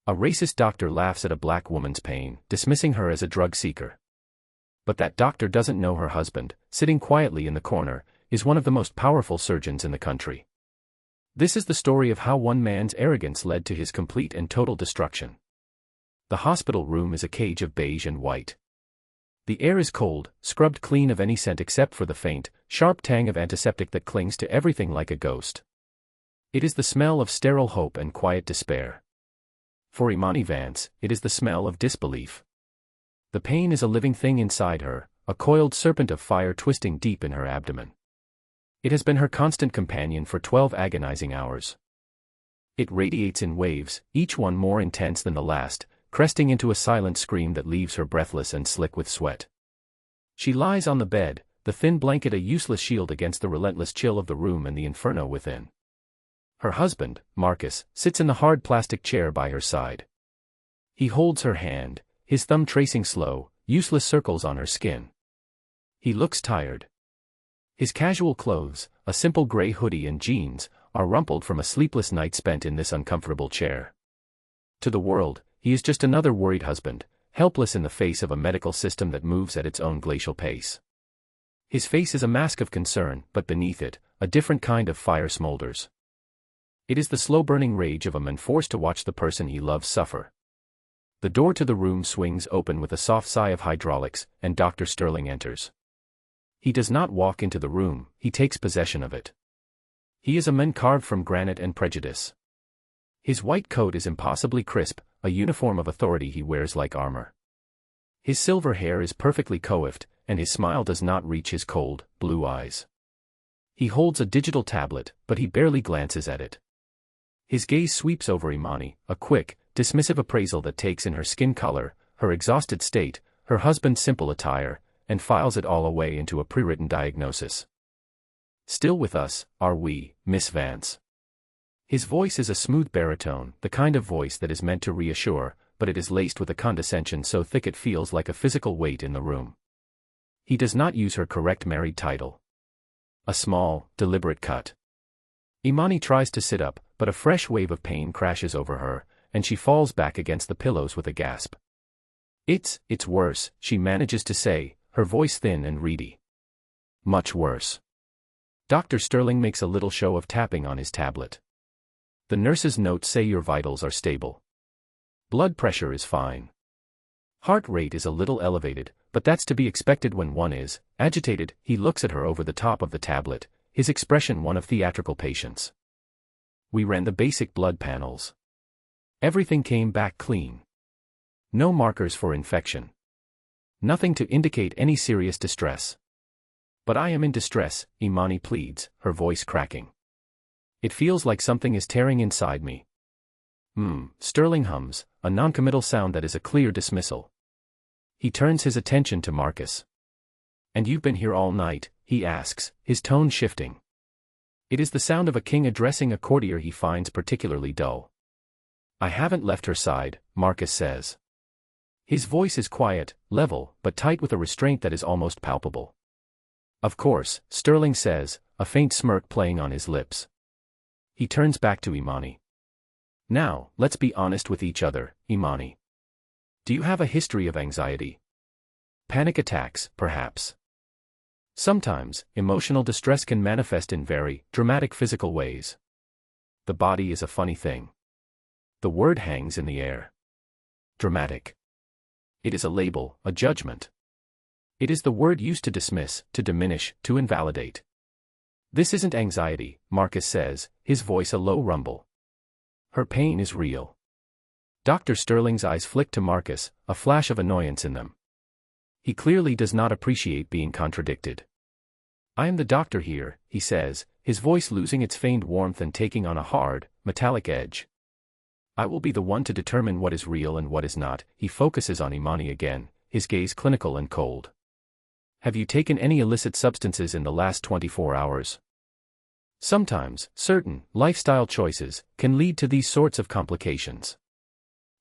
A racist doctor laughs at a black woman's pain, dismissing her as a drug seeker. But that doctor doesn't know her husband, sitting quietly in the corner, is one of the most powerful surgeons in the country. This is the story of how one man's arrogance led to his complete and total destruction. The hospital room is a cage of beige and white. The air is cold, scrubbed clean of any scent except for the faint, sharp tang of antiseptic that clings to everything like a ghost. It is the smell of sterile hope and quiet despair. For Imani Vance, it is the smell of disbelief. The pain is a living thing inside her, a coiled serpent of fire twisting deep in her abdomen. It has been her constant companion for 12 agonizing hours. It radiates in waves, each one more intense than the last, cresting into a silent scream that leaves her breathless and slick with sweat. She lies on the bed, the thin blanket a useless shield against the relentless chill of the room and the inferno within. Her husband, Marcus, sits in the hard plastic chair by her side. He holds her hand, his thumb tracing slow, useless circles on her skin. He looks tired. His casual clothes, a simple gray hoodie and jeans, are rumpled from a sleepless night spent in this uncomfortable chair. To the world, he is just another worried husband, helpless in the face of a medical system that moves at its own glacial pace. His face is a mask of concern, but beneath it, a different kind of fire smolders. It is the slow-burning rage of a man forced to watch the person he loves suffer. The door to the room swings open with a soft sigh of hydraulics, and Dr. Sterling enters. He does not walk into the room, he takes possession of it. He is a man carved from granite and prejudice. His white coat is impossibly crisp, a uniform of authority he wears like armor. His silver hair is perfectly coiffed, and his smile does not reach his cold, blue eyes. He holds a digital tablet, but he barely glances at it. His gaze sweeps over Imani, a quick, dismissive appraisal that takes in her skin color, her exhausted state, her husband's simple attire, and files it all away into a pre-written diagnosis. "Still with us, are we, Miss Vance?" His voice is a smooth baritone, the kind of voice that is meant to reassure, but it is laced with a condescension so thick it feels like a physical weight in the room. He does not use her correct married title. A small, deliberate cut. Imani tries to sit up, but a fresh wave of pain crashes over her, and she falls back against the pillows with a gasp. It's worse," she manages to say, her voice thin and reedy. "Much worse." Dr. Sterling makes a little show of tapping on his tablet. The nurse's notes say your vitals are stable. Blood pressure is fine. Heart rate is a little elevated, but that's to be expected when one is agitated. He looks at her over the top of the tablet, his expression one of theatrical patience. "We ran the basic blood panels. Everything came back clean. No markers for infection. Nothing to indicate any serious distress." "But I am in distress," Imani pleads, her voice cracking. "It feels like something is tearing inside me." Sterling hums, a noncommittal sound that is a clear dismissal. He turns his attention to Marcus. "And you've been here all night?" he asks, his tone shifting. It is the sound of a king addressing a courtier he finds particularly dull. "I haven't left her side," Marcus says. His voice is quiet, level, but tight with a restraint that is almost palpable. "Of course," Sterling says, a faint smirk playing on his lips. He turns back to Imani. "Now, let's be honest with each other, Imani. Do you have a history of anxiety? Panic attacks, perhaps? Sometimes, emotional distress can manifest in very dramatic physical ways. The body is a funny thing. The word hangs in the air. Dramatic. It is a label, a judgment. It is the word used to dismiss, to diminish, to invalidate. This isn't anxiety," Marcus says, his voice a low rumble. "Her pain is real." Dr. Sterling's eyes flick to Marcus, a flash of annoyance in them. He clearly does not appreciate being contradicted. "I am the doctor here," he says, his voice losing its feigned warmth and taking on a hard, metallic edge. "I will be the one to determine what is real and what is not." He focuses on Imani again, his gaze clinical and cold. "Have you taken any illicit substances in the last 24 hours? Sometimes, certain lifestyle choices can lead to these sorts of complications."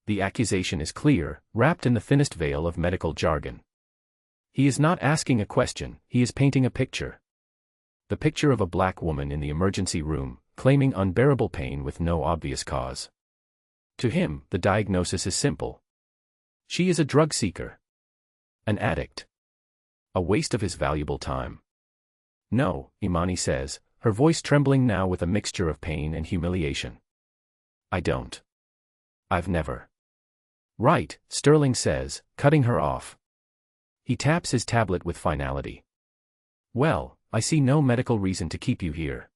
The accusation is clear, wrapped in the thinnest veil of medical jargon. He is not asking a question, he is painting a picture. The picture of a black woman in the emergency room, claiming unbearable pain with no obvious cause. To him, the diagnosis is simple. She is a drug seeker. An addict. A waste of his valuable time. No, Imani says, her voice trembling now with a mixture of pain and humiliation. I don't. I've never. Right, Sterling says, cutting her off. He taps his tablet with finality. Well, I see no medical reason to keep you here.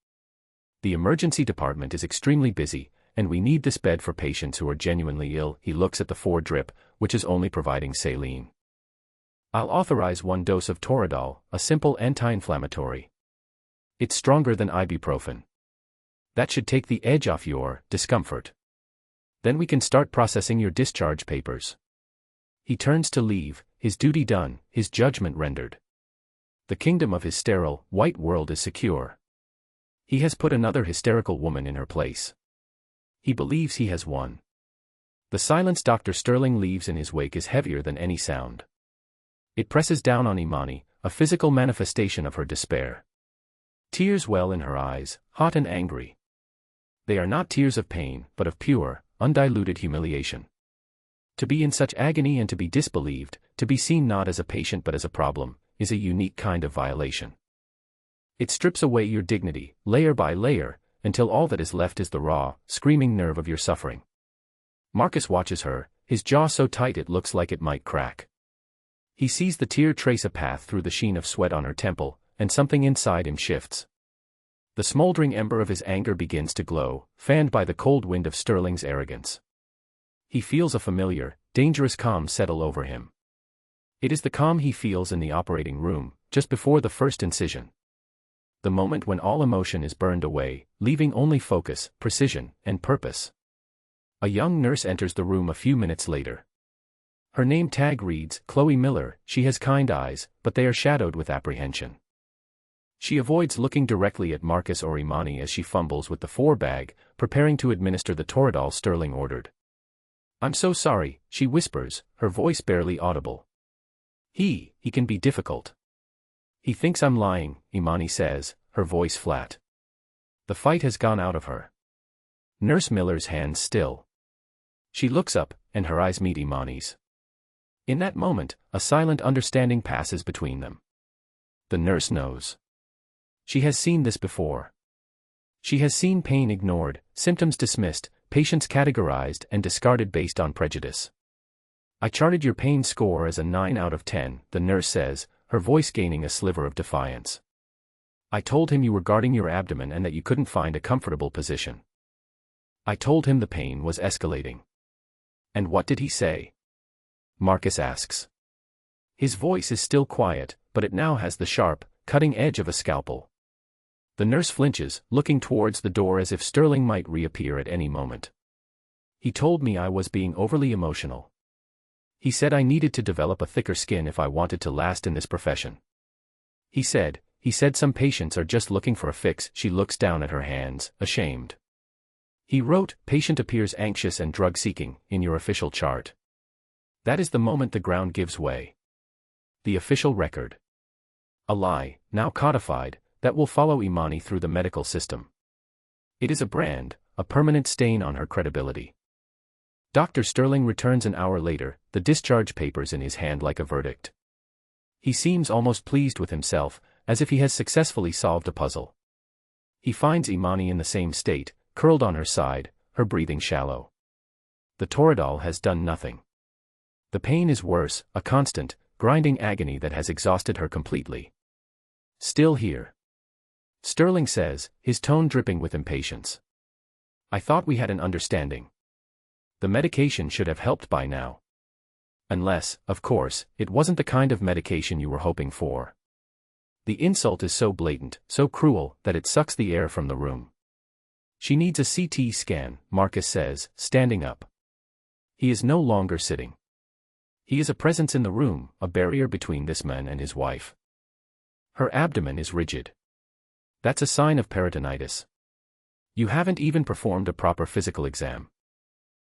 The emergency department is extremely busy, and we need this bed for patients who are genuinely ill. He looks at the 4-drip, which is only providing saline. I'll authorize 1 dose of Toradol, a simple anti-inflammatory. It's stronger than ibuprofen. That should take the edge off your discomfort. Then we can start processing your discharge papers. He turns to leave, his duty done, his judgment rendered. The kingdom of his sterile, white world is secure. He has put another hysterical woman in her place. He believes he has won. The silence Dr. Sterling leaves in his wake is heavier than any sound. It presses down on Imani, a physical manifestation of her despair. Tears well in her eyes, hot and angry. They are not tears of pain, but of pure, undiluted humiliation. To be in such agony and to be disbelieved, to be seen not as a patient but as a problem, is a unique kind of violation. It strips away your dignity, layer by layer, until all that is left is the raw, screaming nerve of your suffering. Marcus watches her, his jaw so tight it looks like it might crack. He sees the tear trace a path through the sheen of sweat on her temple, and something inside him shifts. The smoldering ember of his anger begins to glow, fanned by the cold wind of Sterling's arrogance. He feels a familiar, dangerous calm settle over him. It is the calm he feels in the operating room, just before the first incision. The moment when all emotion is burned away, leaving only focus, precision, and purpose. A young nurse enters the room a few minutes later. Her name tag reads, Chloe Miller. She has kind eyes, but they are shadowed with apprehension. She avoids looking directly at Marcus or Imani as she fumbles with the 4-bag, preparing to administer the Toradol Sterling ordered. I'm so sorry, she whispers, her voice barely audible. He can be difficult. He thinks I'm lying, Imani says, her voice flat. The fight has gone out of her. Nurse Miller's hands still. She looks up, and her eyes meet Imani's. In that moment, a silent understanding passes between them. The nurse knows. She has seen this before. She has seen pain ignored, symptoms dismissed, patients categorized and discarded based on prejudice. I charted your pain score as a 9 out of 10, the nurse says, her voice gaining a sliver of defiance. I told him you were guarding your abdomen and that you couldn't find a comfortable position. I told him the pain was escalating. And what did he say? Marcus asks. His voice is still quiet, but it now has the sharp, cutting edge of a scalpel. The nurse flinches, looking towards the door as if Sterling might reappear at any moment. He told me I was being overly emotional. He said I needed to develop a thicker skin if I wanted to last in this profession. He said some patients are just looking for a fix. She looks down at her hands, ashamed. He wrote, patient appears anxious and drug-seeking, in your official chart. That is the moment the ground gives way. The official record. A lie, now codified, that will follow Imani through the medical system. It is a brand, a permanent stain on her credibility. Dr. Sterling returns an hour later, the discharge papers in his hand like a verdict. He seems almost pleased with himself, as if he has successfully solved a puzzle. He finds Imani in the same state, curled on her side, her breathing shallow. The Toradol has done nothing. The pain is worse, a constant, grinding agony that has exhausted her completely. Still here. Sterling says, his tone dripping with impatience. I thought we had an understanding. The medication should have helped by now. Unless, of course, it wasn't the kind of medication you were hoping for. The insult is so blatant, so cruel, that it sucks the air from the room. She needs a CT scan, Marcus says, standing up. He is no longer sitting. He is a presence in the room, a barrier between this man and his wife. Her abdomen is rigid. That's a sign of peritonitis. You haven't even performed a proper physical exam.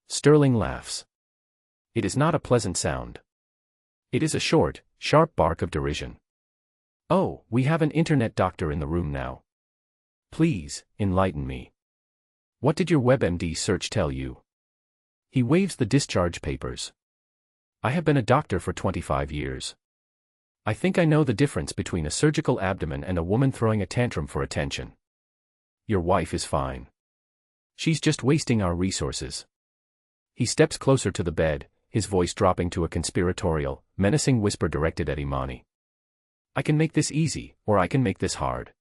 Sterling laughs. It is not a pleasant sound. It is a short, sharp bark of derision. Oh, we have an internet doctor in the room now. Please, enlighten me. What did your WebMD search tell you? He waves the discharge papers. I have been a doctor for 25 years. I think I know the difference between a surgical abdomen and a woman throwing a tantrum for attention. Your wife is fine. She's just wasting our resources. He steps closer to the bed, his voice dropping to a conspiratorial, menacing whisper directed at Imani. I can make this easy, or I can make this hard.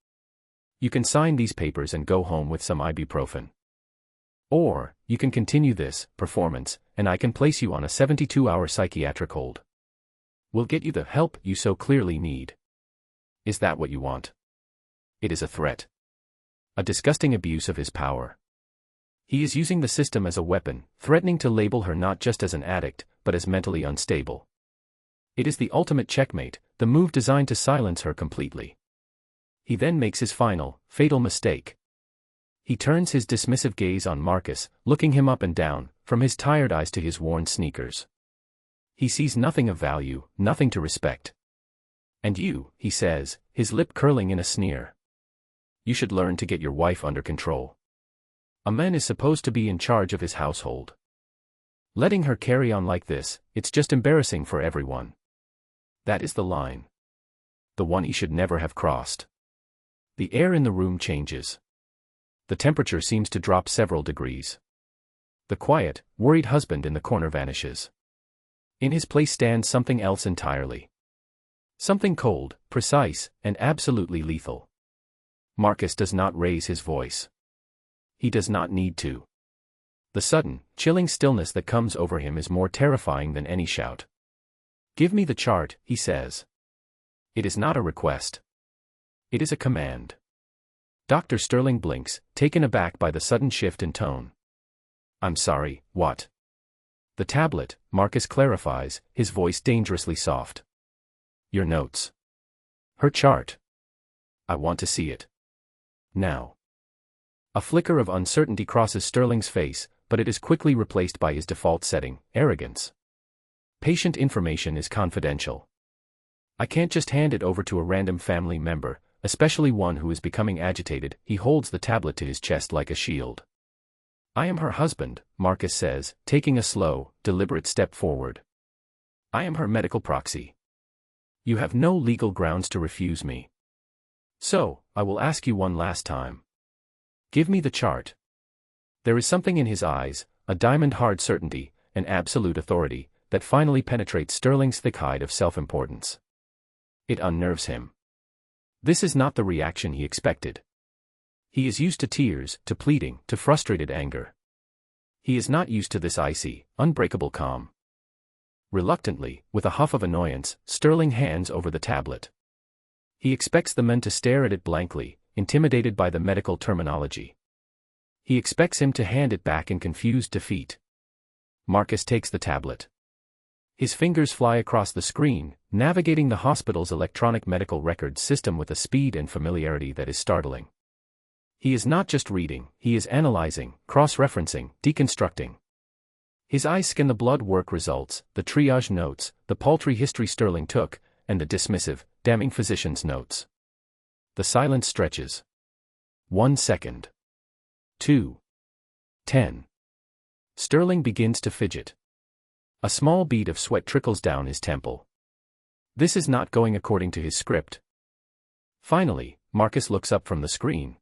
You can sign these papers and go home with some ibuprofen. Or, you can continue this performance, and I can place you on a 72-hour psychiatric hold. We'll get you the help you so clearly need. Is that what you want? It is a threat. A disgusting abuse of his power. He is using the system as a weapon, threatening to label her not just as an addict, but as mentally unstable. It is the ultimate checkmate, the move designed to silence her completely. He then makes his final, fatal mistake. He turns his dismissive gaze on Marcus, looking him up and down, from his tired eyes to his worn sneakers. He sees nothing of value, nothing to respect. And you, he says, his lip curling in a sneer. You should learn to get your wife under control. A man is supposed to be in charge of his household. Letting her carry on like this, it's just embarrassing for everyone. That is the line. The one he should never have crossed. The air in the room changes. The temperature seems to drop several degrees. The quiet, worried husband in the corner vanishes. In his place stands something else entirely. Something cold, precise, and absolutely lethal. Marcus does not raise his voice. He does not need to. The sudden, chilling stillness that comes over him is more terrifying than any shout. Give me the chart, he says. It is not a request. It is a command. Dr. Sterling blinks, taken aback by the sudden shift in tone. I'm sorry, what? The tablet, Marcus clarifies, his voice dangerously soft. Your notes. Her chart. I want to see it. Now. A flicker of uncertainty crosses Sterling's face, but it is quickly replaced by his default setting, arrogance. Patient information is confidential. I can't just hand it over to a random family member, especially one who is becoming agitated. He holds the tablet to his chest like a shield. I am her husband, Marcus says, taking a slow, deliberate step forward. I am her medical proxy. You have no legal grounds to refuse me. So, I will ask you one last time. Give me the chart. There is something in his eyes, a diamond-hard certainty, an absolute authority, that finally penetrates Sterling's thick hide of self-importance. It unnerves him. This is not the reaction he expected. He is used to tears, to pleading, to frustrated anger. He is not used to this icy, unbreakable calm. Reluctantly, with a huff of annoyance, Sterling hands over the tablet. He expects the men to stare at it blankly, intimidated by the medical terminology. He expects him to hand it back in confused defeat. Marcus takes the tablet. His fingers fly across the screen, navigating the hospital's electronic medical records system with a speed and familiarity that is startling. He is not just reading, he is analyzing, cross-referencing, deconstructing. His eyes scan the blood work results, the triage notes, the paltry history Sterling took, and the dismissive, damning physician's notes. The silence stretches. 1 second. 2. 10. Sterling begins to fidget. A small bead of sweat trickles down his temple. This is not going according to his script. Finally, Marcus looks up from the screen.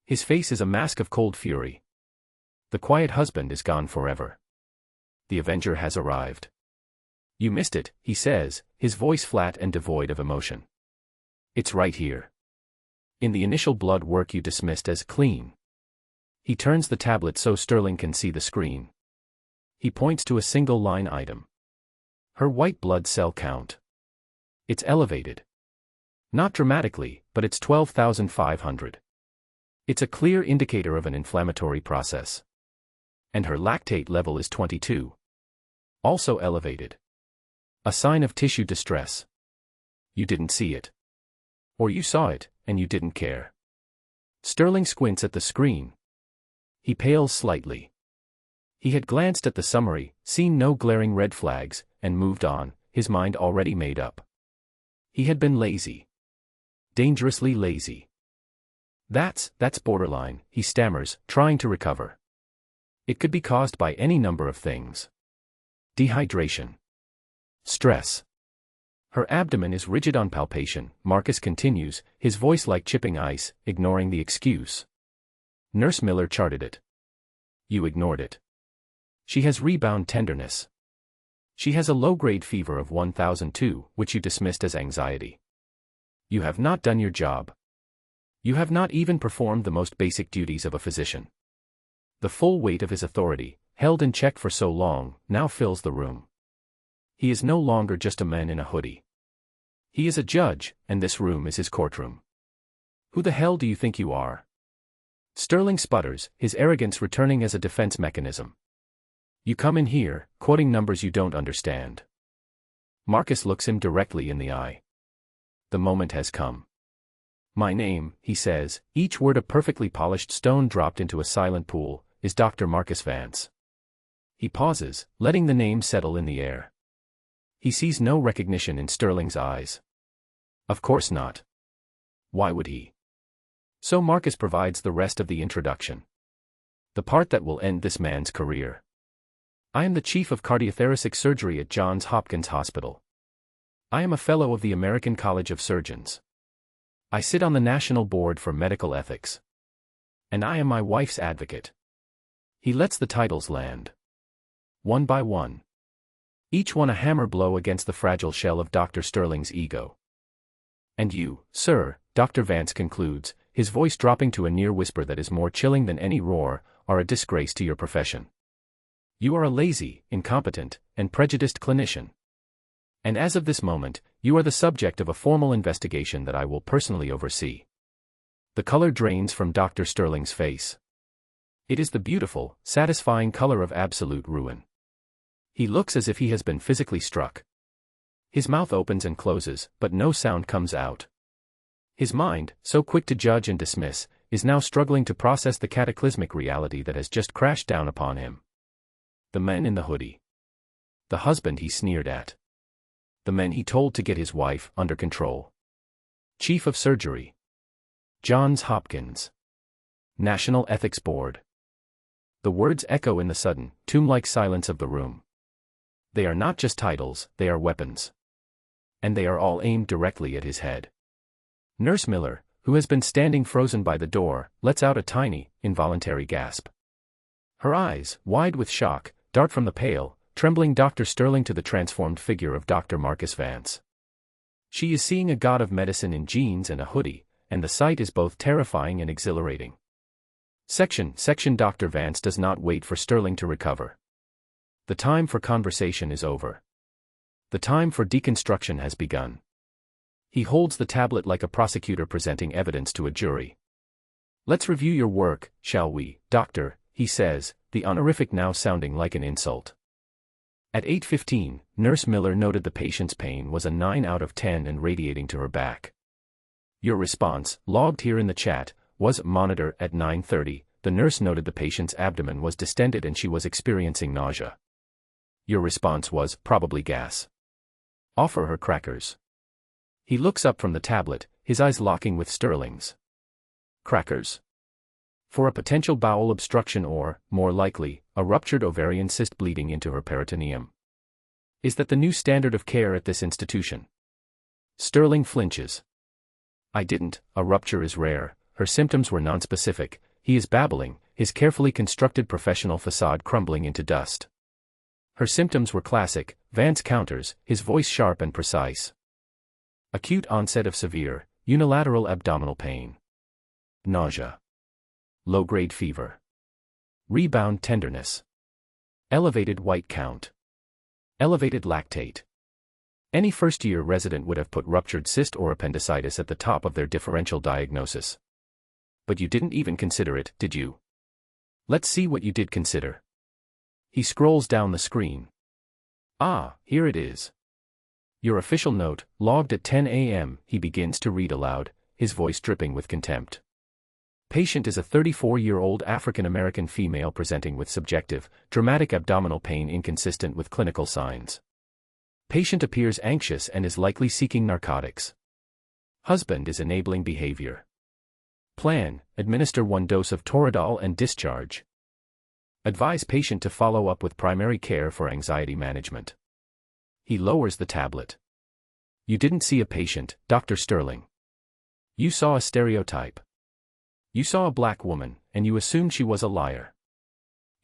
His face is a mask of cold fury. The quiet husband is gone forever. The Avenger has arrived. You missed it, he says, his voice flat and devoid of emotion. It's right here. In the initial blood work you dismissed as clean. He turns the tablet so Sterling can see the screen. He points to a single line item. Her white blood cell count. It's elevated. Not dramatically, but it's 12,500. It's a clear indicator of an inflammatory process. And her lactate level is 22. Also elevated. A sign of tissue distress. You didn't see it. Or you saw it, and you didn't care. Sterling squints at the screen. He pales slightly. He had glanced at the summary, seen no glaring red flags, and moved on, his mind already made up. He had been lazy. Dangerously lazy. That's borderline, he stammers, trying to recover. It could be caused by any number of things. Dehydration. Stress. Her abdomen is rigid on palpation, Marcus continues, his voice like chipping ice, ignoring the excuse. Nurse Miller charted it. You ignored it. She has rebound tenderness. She has a low-grade fever of 1002, which you dismissed as anxiety. You have not done your job. You have not even performed the most basic duties of a physician. The full weight of his authority, held in check for so long, now fills the room. He is no longer just a man in a hoodie. He is a judge, and this room is his courtroom. Who the hell do you think you are? Sterling sputters, his arrogance returning as a defense mechanism. You come in here, quoting numbers you don't understand. Marcus looks him directly in the eye. The moment has come. My name, he says, each word a perfectly polished stone dropped into a silent pool, is Dr. Marcus Vance. He pauses, letting the name settle in the air. He sees no recognition in Sterling's eyes. Of course not. Why would he? So Marcus provides the rest of the introduction. The part that will end this man's career. I am the chief of cardiothoracic surgery at Johns Hopkins Hospital. I am a fellow of the American College of Surgeons. I sit on the National Board for Medical Ethics. And I am my wife's advocate. He lets the titles land. One by one. Each one a hammer blow against the fragile shell of Dr. Sterling's ego. And you, sir, Dr. Vance concludes, his voice dropping to a near whisper that is more chilling than any roar, are a disgrace to your profession. You are a lazy, incompetent, and prejudiced clinician. And as of this moment, you are the subject of a formal investigation that I will personally oversee. The color drains from Dr. Sterling's face. It is the beautiful, satisfying color of absolute ruin. He looks as if he has been physically struck. His mouth opens and closes, but no sound comes out. His mind, so quick to judge and dismiss, is now struggling to process the cataclysmic reality that has just crashed down upon him. The man in the hoodie. The husband he sneered at. The men he told to get his wife under control. Chief of Surgery. Johns Hopkins. National Ethics Board. The words echo in the sudden, tomb-like silence of the room. They are not just titles, they are weapons. And they are all aimed directly at his head. Nurse Miller, who has been standing frozen by the door, lets out a tiny, involuntary gasp. Her eyes, wide with shock, dart from the pale, trembling Dr. Sterling to the transformed figure of Dr. Marcus Vance. She is seeing a god of medicine in jeans and a hoodie, and the sight is both terrifying and exhilarating. Section Dr. Vance does not wait for Sterling to recover. The time for conversation is over. The time for deconstruction has begun. He holds the tablet like a prosecutor presenting evidence to a jury. Let's review your work, shall we, doctor, he says, the honorific now sounding like an insult. At 8:15, Nurse Miller noted the patient's pain was a 9 out of 10 and radiating to her back. Your response, logged here in the chat, was monitor at 9:30. The nurse noted the patient's abdomen was distended and she was experiencing nausea. Your response was probably gas. Offer her crackers. He looks up from the tablet, his eyes locking with Sterling's. Crackers. For a potential bowel obstruction or, more likely, a ruptured ovarian cyst bleeding into her peritoneum. Is that the new standard of care at this institution? Sterling flinches. I didn't, a rupture is rare, her symptoms were nonspecific, he is babbling, his carefully constructed professional facade crumbling into dust. Her symptoms were classic, Vance counters, his voice sharp and precise. Acute onset of severe, unilateral abdominal pain. Nausea. Low-grade fever. Rebound tenderness. Elevated white count. Elevated lactate. Any first-year resident would have put ruptured cyst or appendicitis at the top of their differential diagnosis. But you didn't even consider it, did you? Let's see what you did consider. He scrolls down the screen. Ah, here it is. Your official note, logged at 10 a.m., he begins to read aloud, his voice dripping with contempt. Patient is a 34-year-old African-American female presenting with subjective, dramatic abdominal pain inconsistent with clinical signs. Patient appears anxious and is likely seeking narcotics. Husband is enabling behavior. Plan, administer 1 dose of Toradol and discharge. Advise patient to follow up with primary care for anxiety management. He lowers the tablet. You didn't see a patient, Dr. Sterling. You saw a stereotype. You saw a black woman, and you assumed she was a liar.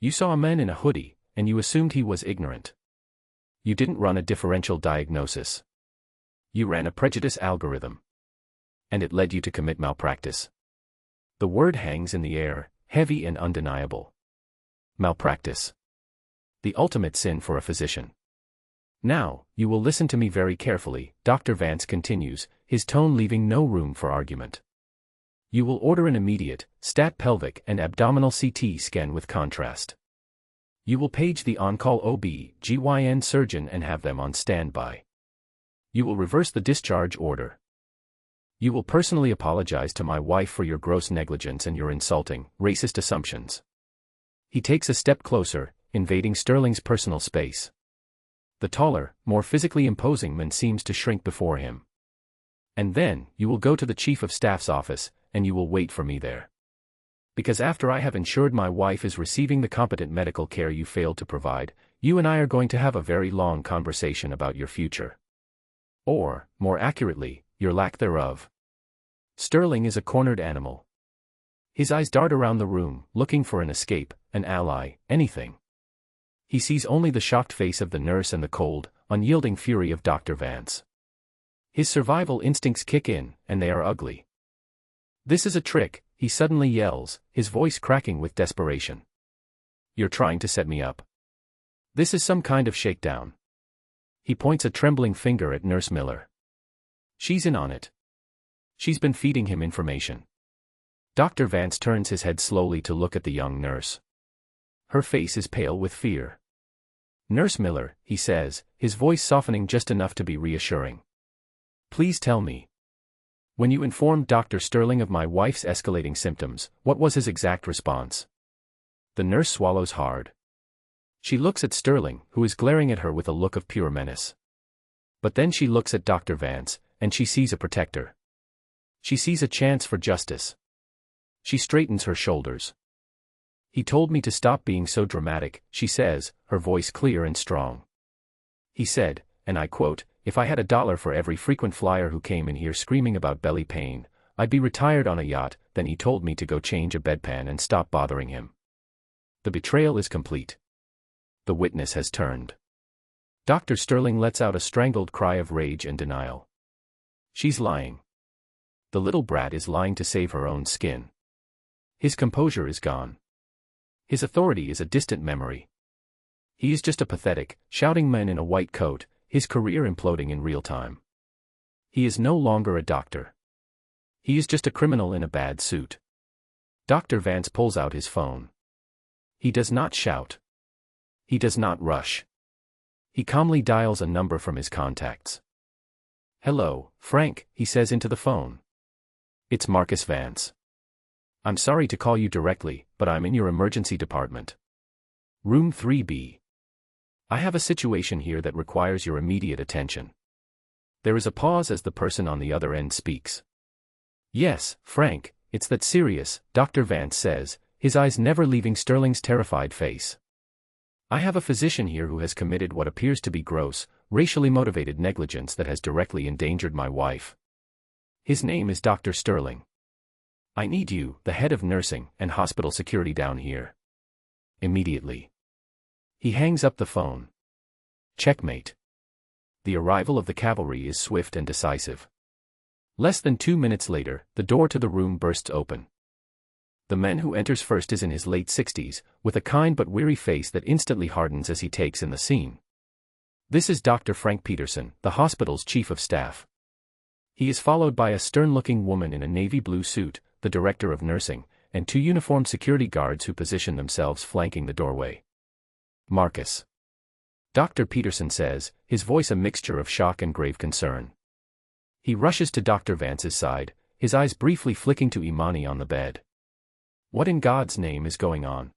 You saw a man in a hoodie, and you assumed he was ignorant. You didn't run a differential diagnosis. You ran a prejudice algorithm. And it led you to commit malpractice. The word hangs in the air, heavy and undeniable. Malpractice. The ultimate sin for a physician. Now, you will listen to me very carefully, Dr. Vance continues, his tone leaving no room for argument. You will order an immediate, stat pelvic and abdominal CT scan with contrast. You will page the on-call OB/GYN surgeon and have them on standby. You will reverse the discharge order. You will personally apologize to my wife for your gross negligence and your insulting, racist assumptions. He takes a step closer, invading Sterling's personal space. The taller, more physically imposing man seems to shrink before him. And then, you will go to the chief of staff's office, and you will wait for me there. Because after I have ensured my wife is receiving the competent medical care you failed to provide, you and I are going to have a very long conversation about your future. Or, more accurately, your lack thereof. Sterling is a cornered animal. His eyes dart around the room, looking for an escape, an ally, anything. He sees only the shocked face of the nurse and the cold, unyielding fury of Dr. Vance. His survival instincts kick in, and they are ugly. This is a trick, he suddenly yells, his voice cracking with desperation. You're trying to set me up. This is some kind of shakedown. He points a trembling finger at Nurse Miller. She's in on it. She's been feeding him information. Dr. Vance turns his head slowly to look at the young nurse. Her face is pale with fear. Nurse Miller, he says, his voice softening just enough to be reassuring. Please tell me. When you informed Dr. Sterling of my wife's escalating symptoms, what was his exact response? The nurse swallows hard. She looks at Sterling, who is glaring at her with a look of pure menace. But then she looks at Dr. Vance, and she sees a protector. She sees a chance for justice. She straightens her shoulders. He told me to stop being so dramatic, she says, her voice clear and strong. He said, and I quote, if I had $1 for every frequent flyer who came in here screaming about belly pain, I'd be retired on a yacht. Then he told me to go change a bedpan and stop bothering him. The betrayal is complete. The witness has turned. Dr. Sterling lets out a strangled cry of rage and denial. She's lying. The little brat is lying to save her own skin. His composure is gone. His authority is a distant memory. He is just a pathetic, shouting man in a white coat, his career imploding in real time. He is no longer a doctor. He is just a criminal in a bad suit. Dr. Vance pulls out his phone. He does not shout. He does not rush. He calmly dials a number from his contacts. Hello, Frank, he says into the phone. It's Marcus Vance. I'm sorry to call you directly, but I'm in your emergency department. Room 3B. I have a situation here that requires your immediate attention. There is a pause as the person on the other end speaks. Yes, Frank, it's that serious, Dr. Vance says, his eyes never leaving Sterling's terrified face. I have a physician here who has committed what appears to be gross, racially motivated negligence that has directly endangered my wife. His name is Dr. Sterling. I need you, the head of nursing and hospital security down here. Immediately. He hangs up the phone. Checkmate. The arrival of the cavalry is swift and decisive. Less than 2 minutes later, the door to the room bursts open. The man who enters first is in his late 60s, with a kind but weary face that instantly hardens as he takes in the scene. This is Dr. Frank Peterson, the hospital's chief of staff. He is followed by a stern-looking woman in a navy blue suit, the director of nursing, and 2 uniformed security guards who position themselves flanking the doorway. Marcus. Dr. Peterson says, his voice a mixture of shock and grave concern. He rushes to Dr. Vance's side, his eyes briefly flicking to Imani on the bed. What in God's name is going on?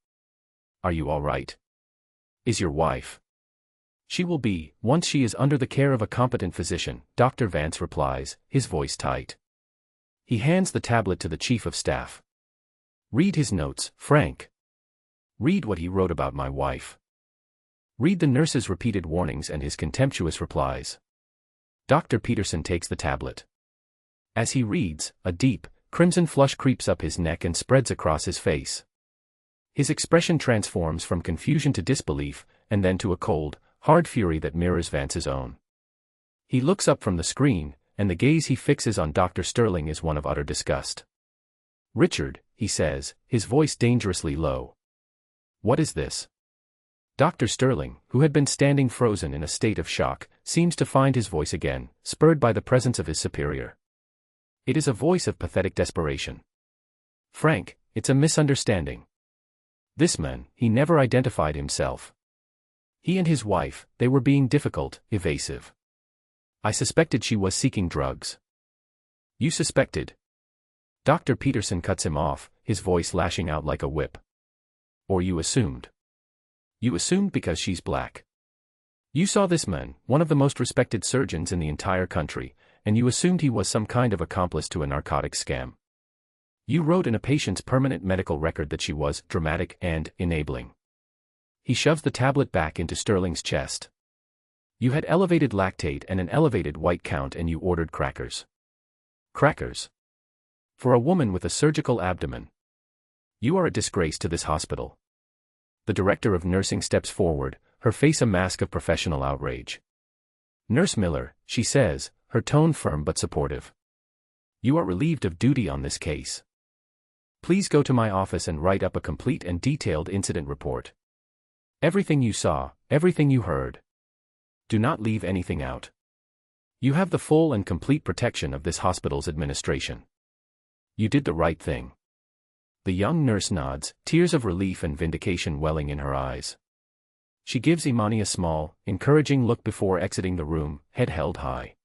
Are you all right? Is your wife? She will be, once she is under the care of a competent physician, Dr. Vance replies, his voice tight. He hands the tablet to the chief of staff. Read his notes, Frank. Read what he wrote about my wife. Read the nurse's repeated warnings and his contemptuous replies. Dr. Peterson takes the tablet. As he reads, a deep, crimson flush creeps up his neck and spreads across his face. His expression transforms from confusion to disbelief, and then to a cold, hard fury that mirrors Vance's own. He looks up from the screen, and the gaze he fixes on Dr. Sterling is one of utter disgust. "Richard," he says, his voice dangerously low. "What is this?" Dr. Sterling, who had been standing frozen in a state of shock, seems to find his voice again, spurred by the presence of his superior. It is a voice of pathetic desperation. "Frank, it's a misunderstanding. This man, he never identified himself. He and his wife, they were being difficult, evasive. I suspected she was seeking drugs." "You suspected?" Dr. Peterson cuts him off, his voice lashing out like a whip. "Or you assumed? You assumed because she's black. You saw this man, one of the most respected surgeons in the entire country, and you assumed he was some kind of accomplice to a narcotics scam. You wrote in a patient's permanent medical record that she was dramatic and enabling." He shoves the tablet back into Sterling's chest. "You had elevated lactate and an elevated white count and you ordered crackers. Crackers. For a woman with a surgical abdomen. You are a disgrace to this hospital." The director of nursing steps forward, her face a mask of professional outrage. "Nurse Miller," she says, her tone firm but supportive. "You are relieved of duty on this case. Please go to my office and write up a complete and detailed incident report. Everything you saw, everything you heard. Do not leave anything out. You have the full and complete protection of this hospital's administration. You did the right thing." The young nurse nods, tears of relief and vindication welling in her eyes. She gives Imani a small, encouraging look before exiting the room, head held high.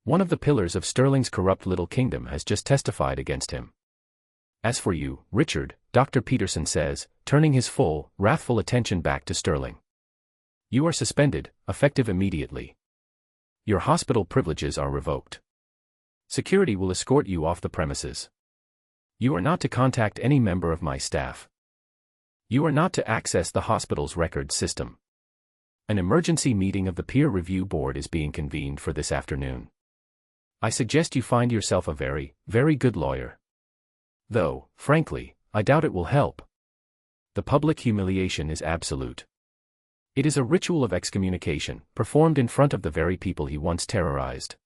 One of the pillars of Sterling's corrupt little kingdom has just testified against him. "As for you, Richard," Dr. Peterson says, turning his full, wrathful attention back to Sterling. "You are suspended, effective immediately. Your hospital privileges are revoked. Security will escort you off the premises. You are not to contact any member of my staff. You are not to access the hospital's records system. An emergency meeting of the peer review board is being convened for this afternoon. I suggest you find yourself a very, very good lawyer. Though, frankly, I doubt it will help. The public humiliation is absolute. It is a ritual of excommunication, performed in front of the very people he once terrorized.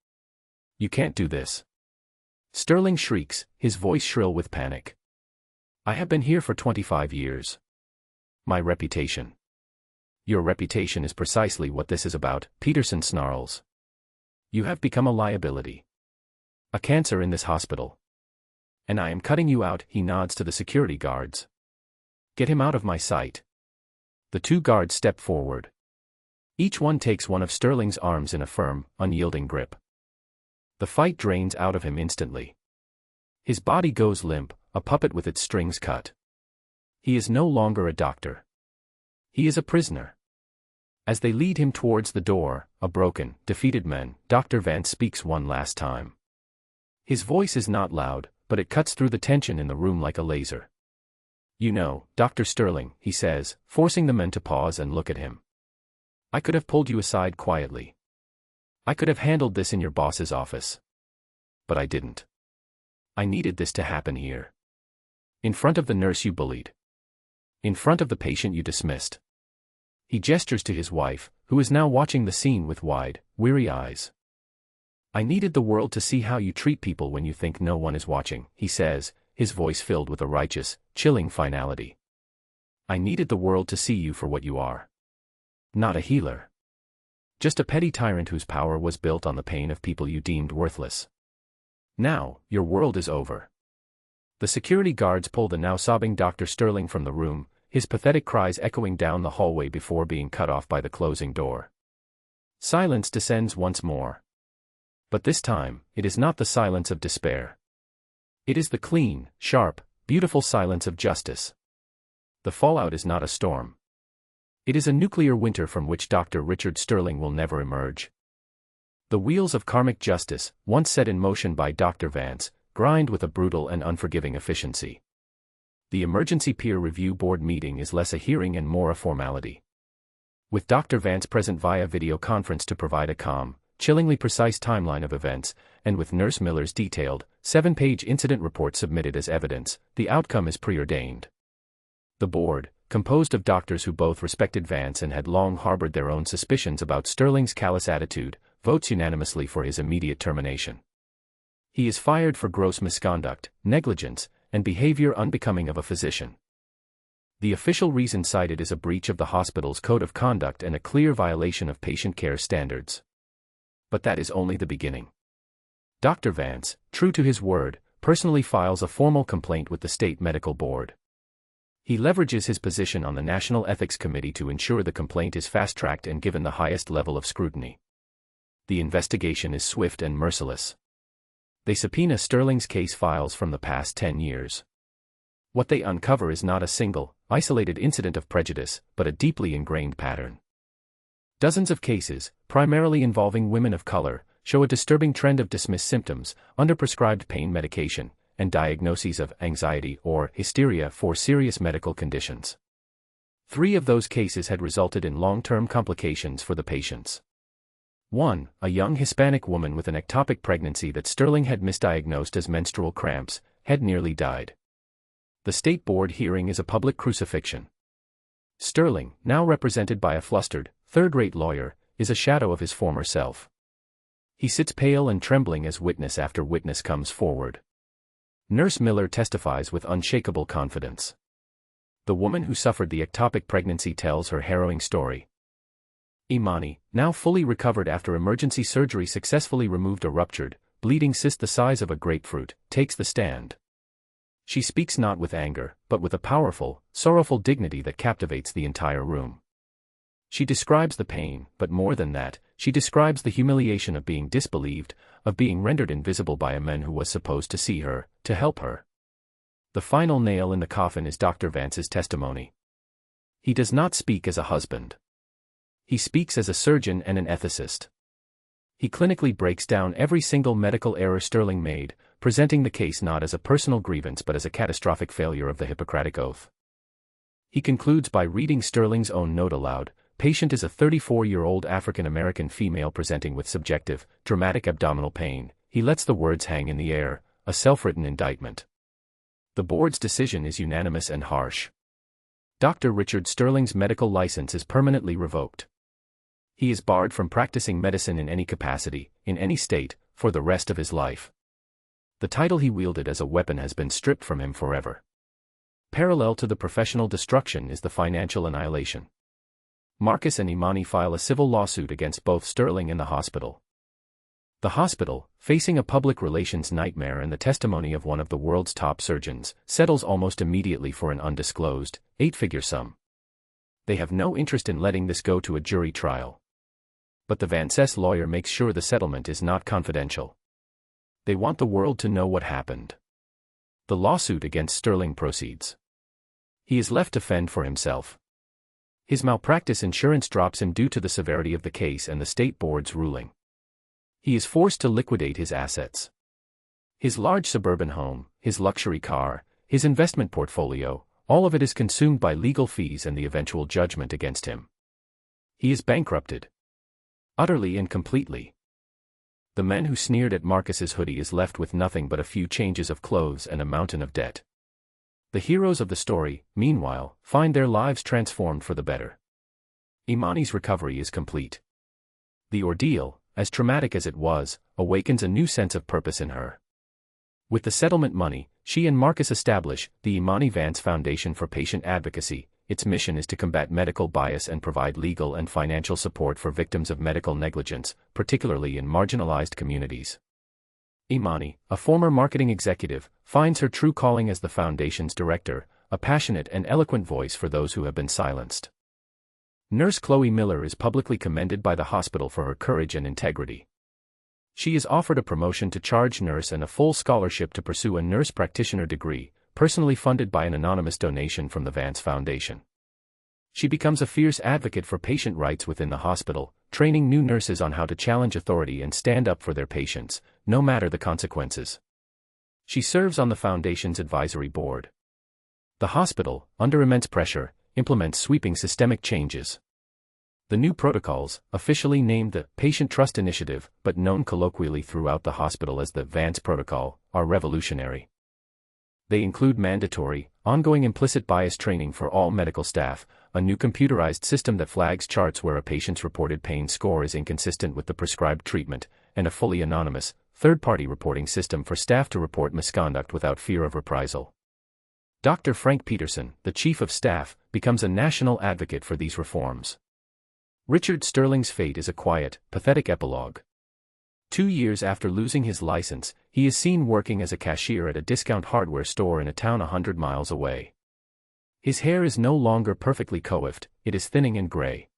You can't do this." Sterling shrieks, his voice shrill with panic. "I have been here for 25 years. My reputation." "Your reputation is precisely what this is about," Peterson snarls. "You have become a liability. A cancer in this hospital. And I am cutting you out," he nods to the security guards. "Get him out of my sight." The two guards step forward. Each one takes one of Sterling's arms in a firm, unyielding grip. The fight drains out of him instantly. His body goes limp, a puppet with its strings cut. He is no longer a doctor. He is a prisoner. As they lead him towards the door, a broken, defeated man, Dr. Vance speaks one last time. His voice is not loud, but it cuts through the tension in the room like a laser. "You know, Dr. Sterling," he says, forcing the men to pause and look at him. "I could have pulled you aside quietly. I could have handled this in your boss's office. But I didn't. I needed this to happen here. In front of the nurse you bullied. In front of the patient you dismissed." He gestures to his wife, who is now watching the scene with wide, weary eyes. "I needed the world to see how you treat people when you think no one is watching," he says, his voice filled with a righteous, chilling finality. "I needed the world to see you for what you are. Not a healer. Just a petty tyrant whose power was built on the pain of people you deemed worthless. Now, your world is over." The security guards pull the now sobbing Dr. Sterling from the room, his pathetic cries echoing down the hallway before being cut off by the closing door. Silence descends once more. But this time, it is not the silence of despair. It is the clean, sharp, beautiful silence of justice. The fallout is not a storm. It is a nuclear winter from which Dr. Richard Sterling will never emerge. The wheels of karmic justice, once set in motion by Dr. Vance, grind with a brutal and unforgiving efficiency. The emergency peer review board meeting is less a hearing and more a formality. With Dr. Vance present via video conference to provide a calm, chillingly precise timeline of events, and with Nurse Miller's detailed, 7-page incident report submitted as evidence, the outcome is preordained. The board, composed of doctors who both respected Vance and had long harbored their own suspicions about Sterling's callous attitude, votes unanimously for his immediate termination. He is fired for gross misconduct, negligence, and behavior unbecoming of a physician. The official reason cited is a breach of the hospital's code of conduct and a clear violation of patient care standards. But that is only the beginning. Dr. Vance, true to his word, personally files a formal complaint with the state medical board. He leverages his position on the National Ethics Committee to ensure the complaint is fast-tracked and given the highest level of scrutiny. The investigation is swift and merciless. They subpoena Sterling's case files from the past 10 years. What they uncover is not a single, isolated incident of prejudice, but a deeply ingrained pattern. Dozens of cases, primarily involving women of color, show a disturbing trend of dismissed symptoms, underprescribed pain medication, and diagnoses of anxiety or hysteria for serious medical conditions. 3 of those cases had resulted in long-term complications for the patients. 1. A young Hispanic woman with an ectopic pregnancy that Sterling had misdiagnosed as menstrual cramps, had nearly died. The state board hearing is a public crucifixion. Sterling, now represented by a flustered, third-rate lawyer, is a shadow of his former self. He sits pale and trembling as witness after witness comes forward. Nurse Miller testifies with unshakable confidence. The woman who suffered the ectopic pregnancy tells her harrowing story. Imani, now fully recovered after emergency surgery successfully removed a ruptured, bleeding cyst the size of a grapefruit, takes the stand. She speaks not with anger, but with a powerful, sorrowful dignity that captivates the entire room. She describes the pain, but more than that, she describes the humiliation of being disbelieved, of being rendered invisible by a man who was supposed to see her, to help her. The final nail in the coffin is Dr. Vance's testimony. He does not speak as a husband. He speaks as a surgeon and an ethicist. He clinically breaks down every single medical error Sterling made, presenting the case not as a personal grievance but as a catastrophic failure of the Hippocratic Oath. He concludes by reading Sterling's own note aloud. Patient is a 34-year-old African-American female presenting with subjective, dramatic abdominal pain. He lets the words hang in the air, a self-written indictment. The board's decision is unanimous and harsh. Dr. Richard Sterling's medical license is permanently revoked. He is barred from practicing medicine in any capacity, in any state, for the rest of his life. The title he wielded as a weapon has been stripped from him forever. Parallel to the professional destruction is the financial annihilation. Marcus and Imani file a civil lawsuit against both Sterling and the hospital. The hospital, facing a public relations nightmare and the testimony of one of the world's top surgeons, settles almost immediately for an undisclosed, 8-figure sum. They have no interest in letting this go to a jury trial. But the Vance's lawyer makes sure the settlement is not confidential. They want the world to know what happened. The lawsuit against Sterling proceeds. He is left to fend for himself. His malpractice insurance drops him due to the severity of the case and the state board's ruling. He is forced to liquidate his assets. His large suburban home, his luxury car, his investment portfolio, all of it is consumed by legal fees and the eventual judgment against him. He is bankrupted. Utterly and completely. The man who sneered at Marcus's hoodie is left with nothing but a few changes of clothes and a mountain of debt. The heroes of the story, meanwhile, find their lives transformed for the better. Imani's recovery is complete. The ordeal, as traumatic as it was, awakens a new sense of purpose in her. With the settlement money, she and Marcus establish the Imani Vance Foundation for Patient Advocacy. Its mission is to combat medical bias and provide legal and financial support for victims of medical negligence, particularly in marginalized communities. Imani, a former marketing executive, finds her true calling as the foundation's director, a passionate and eloquent voice for those who have been silenced. Nurse Chloe Miller is publicly commended by the hospital for her courage and integrity. She is offered a promotion to charge nurse and a full scholarship to pursue a nurse practitioner degree, personally funded by an anonymous donation from the Vance Foundation. She becomes a fierce advocate for patient rights within the hospital, training new nurses on how to challenge authority and stand up for their patients, no matter the consequences. She serves on the foundation's advisory board. The hospital, under immense pressure, implements sweeping systemic changes. The new protocols, officially named the Patient Trust Initiative but known colloquially throughout the hospital as the VANCE Protocol, are revolutionary. They include mandatory, ongoing implicit bias training for all medical staff, a new computerized system that flags charts where a patient's reported pain score is inconsistent with the prescribed treatment, and a fully anonymous, third-party reporting system for staff to report misconduct without fear of reprisal. Dr. Frank Peterson, the Chief of Staff, becomes a national advocate for these reforms. Richard Sterling's fate is a quiet, pathetic epilogue. 2 years after losing his license, he is seen working as a cashier at a discount hardware store in a town 100 miles away. His hair is no longer perfectly coiffed, it is thinning and gray.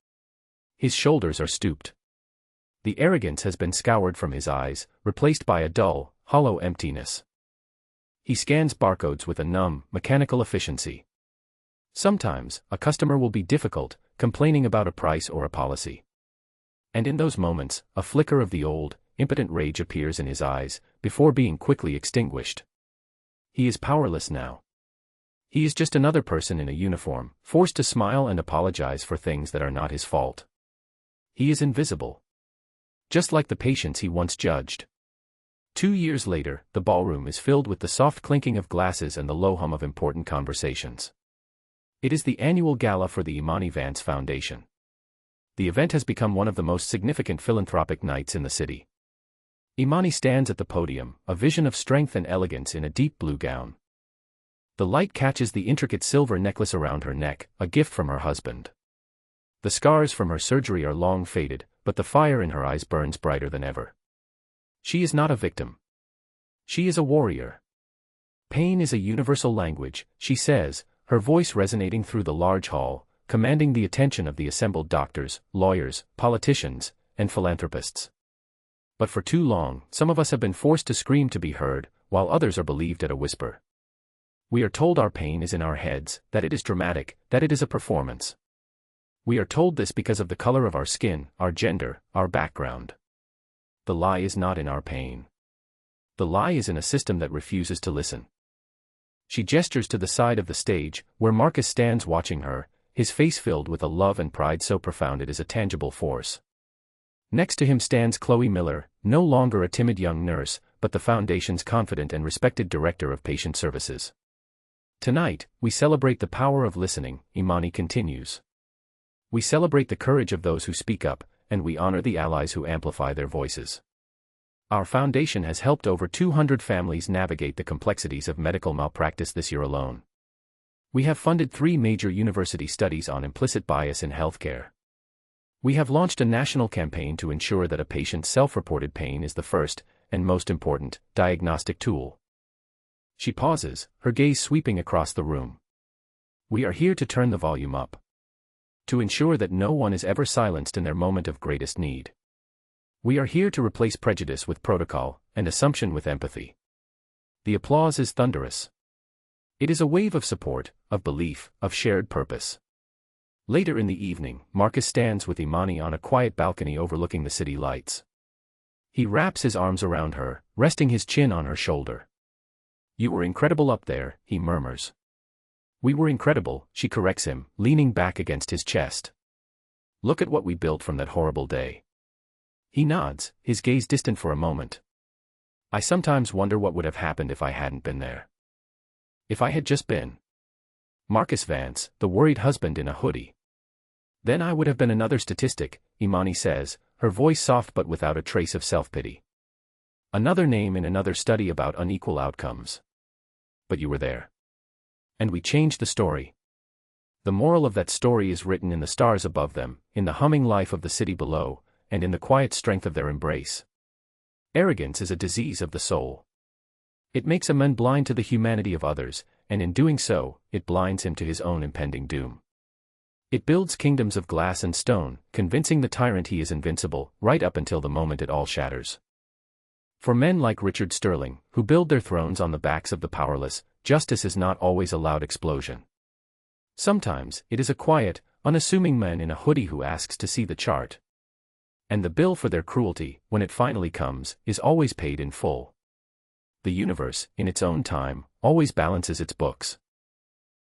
His shoulders are stooped. The arrogance has been scoured from his eyes, replaced by a dull, hollow emptiness. He scans barcodes with a numb, mechanical efficiency. Sometimes, a customer will be difficult, complaining about a price or a policy. And in those moments, a flicker of the old, impotent rage appears in his eyes, before being quickly extinguished. He is powerless now. He is just another person in a uniform, forced to smile and apologize for things that are not his fault. He is invisible. Just like the patients he once judged. 2 years later, the ballroom is filled with the soft clinking of glasses and the low hum of important conversations. It is the annual gala for the Imani Vance Foundation. The event has become one of the most significant philanthropic nights in the city. Imani stands at the podium, a vision of strength and elegance in a deep blue gown. The light catches the intricate silver necklace around her neck, a gift from her husband. The scars from her surgery are long faded, but the fire in her eyes burns brighter than ever. She is not a victim. She is a warrior. Pain is a universal language, she says, her voice resonating through the large hall, commanding the attention of the assembled doctors, lawyers, politicians, and philanthropists. But for too long, some of us have been forced to scream to be heard, while others are believed at a whisper. We are told our pain is in our heads, that it is dramatic, that it is a performance. We are told this because of the color of our skin, our gender, our background. The lie is not in our pain. The lie is in a system that refuses to listen. She gestures to the side of the stage, where Marcus stands watching her, his face filled with a love and pride so profound it is a tangible force. Next to him stands Chloe Miller, no longer a timid young nurse, but the Foundation's confident and respected director of patient services. Tonight, we celebrate the power of listening, Imani continues. We celebrate the courage of those who speak up, and we honor the allies who amplify their voices. Our foundation has helped over 200 families navigate the complexities of medical malpractice this year alone. We have funded 3 major university studies on implicit bias in healthcare. We have launched a national campaign to ensure that a patient's self-reported pain is the first, and most important, diagnostic tool. She pauses, her gaze sweeping across the room. We are here to turn the volume up. To ensure that no one is ever silenced in their moment of greatest need. We are here to replace prejudice with protocol, and assumption with empathy. The applause is thunderous. It is a wave of support, of belief, of shared purpose. Later in the evening, Marcus stands with Imani on a quiet balcony overlooking the city lights. He wraps his arms around her, resting his chin on her shoulder. "You were incredible up there," he murmurs. "We were incredible," she corrects him, leaning back against his chest. "Look at what we built from that horrible day." He nods, his gaze distant for a moment. "I sometimes wonder what would have happened if I hadn't been there. If I had just been Marcus Vance, the worried husband in a hoodie. Then I would have been another statistic," Imani says, her voice soft but without a trace of self-pity. "Another name in another study about unequal outcomes. But you were there. And we changed the story. The moral of that story is written in the stars above them, in the humming life of the city below, and in the quiet strength of their embrace. Arrogance is a disease of the soul. It makes a man blind to the humanity of others, and in doing so, it blinds him to his own impending doom. It builds kingdoms of glass and stone, convincing the tyrant he is invincible, right up until the moment it all shatters. For men like Richard Sterling, who build their thrones on the backs of the powerless, justice is not always a loud explosion. Sometimes, it is a quiet, unassuming man in a hoodie who asks to see the chart. And the bill for their cruelty, when it finally comes, is always paid in full. The universe, in its own time, always balances its books.